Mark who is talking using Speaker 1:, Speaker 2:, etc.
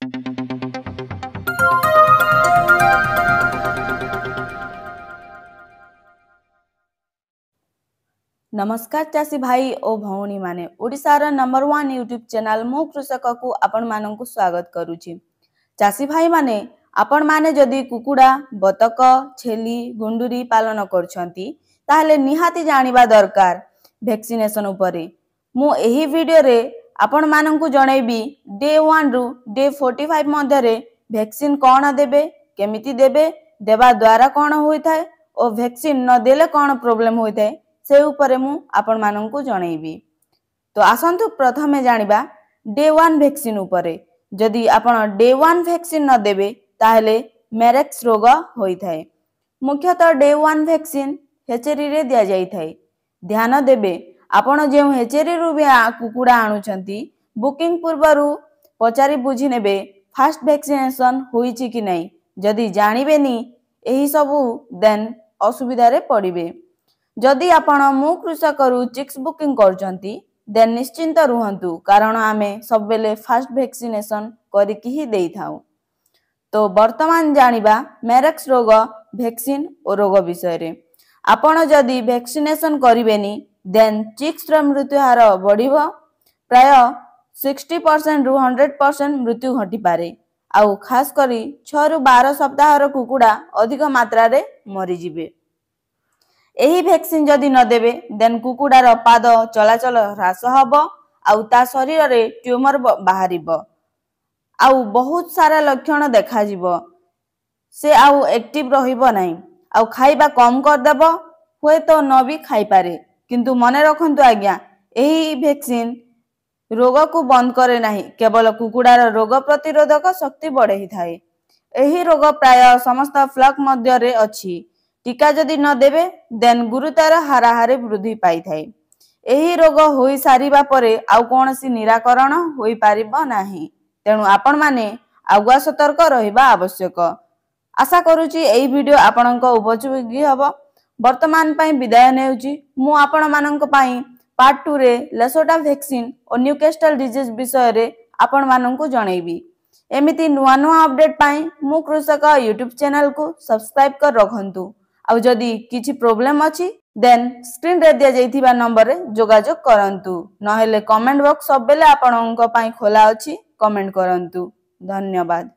Speaker 1: नमस्कार चाषी भाई और भौणी माने ओडिशार नंबर 1 यूट्यूब चैनल मो कृषक को आपण माननकु स्वागत करूची। चाषी भाई माने आपण माने जदि कुकुड़ा बतक छेली गुंडुरी पालन करछंती ताहले निहाती जानिबा दरकार वैक्सीनेशन उपरे। मु एही वीडियो रे आपण माननकु जणैबी डे 1 रु डे 45 मध्य रे वैक्सीन कोन देबे केमिति देबे देबा द्वारा कोन होइथाय और वैक्सीन न देले कोन प्रॉब्लम होइथाय से उपरे मु आपण माननकु जणैबी। तो आसंतु प्रथमे जानिबा डे 1 वैक्सीन उपरे। जदि आपण डे 1 वैक्सीन न देबे ताहले मेरेक्स रोग होइथाय। मुख्यतः डे 1 वैक्सीन हेचेरी रे दिया जाइथाय। ध्यान देबे आपण जे हेचेरी रु कुकुड़ा आणुचंती बुकिंग पूर्वरु पचारि बुझी नेबे फास्ट वैक्सीनेशन होईची कि नै। जदि जानिबेनी एही सबु देन असुविधा रे पड़िबे। जदि आपण मु कृषक रु चिक्स बुकिंग करचंती देन निश्चिंत रुहंतु कारण आमे सब बेले फास्ट वैक्सीनेशन करिकि ही देई थाउ। तो वर्तमान जानिबा मेरेक्स रोग वैक्सीन और रोग विषय रे। आपण जदि वैक्सीनेशन करिबेनी देन चिक्स र मृत्यु हार बढ़िबो प्राय 60% रु 100% मृत्यु घटी पारे। आउ खास करी 6 रु 12 सप्ताह र कुकुड़ा अधिक मात्रा रे मरि जिबे। एही वैक्सीन जदि न देबे देन कुकुड़ार पाद चलाचल ह्रास हबो आउ ता शरीर रे ट्यूमर बाहरिबो आउ बहुत सारा लक्षण देखा जिवो। से आउ एक्टिव रहिबो नै आउ खाइबा कम कर देबो होय तो न भी खाइ पारे। किंतु मने रखंतु आज्ञा एही वैक्सीन रोग को बंद करे नाही केवल कुकुड़ार रोग प्रतिरोधक शक्ति बढ़ाई थाए। एही रोग प्राय समस्त फ्लक मध्य रे अछि। टीका जदि न देबे देन गुरुतर हाराहारे वृद्धि पाई थाए। एही रोग होई सारिबा परे आउ कोनसी निराकरण होई पारिबो नाही। तेनु आपण माने आगुआ सतर्क रहिबा आवश्यक। आशा करूची एही वीडियो आपणको उपयोगी हबो। वर्तमान पई विदाय नेउची मु आपण माननक पई पार्ट 2 रे लेसोटा वैक्सीन और न्यूकास्टल डिजीज विषय रे आपण माननकु जणैबी। एमिति नुआ नुआ अपडेट पाई मु कृषक यूट्यूब चैनल को सब्सक्राइब कर रखंतु। आउ जदि किछि प्रॉब्लम अछि देन स्क्रीन रे दिया जाइथिबा नंबर रे जोगाजोग करंतु नहेले कमेंट बॉक्स सब बेले आपणक पई खोला अछि कमेंट करंतु। धन्यवाद।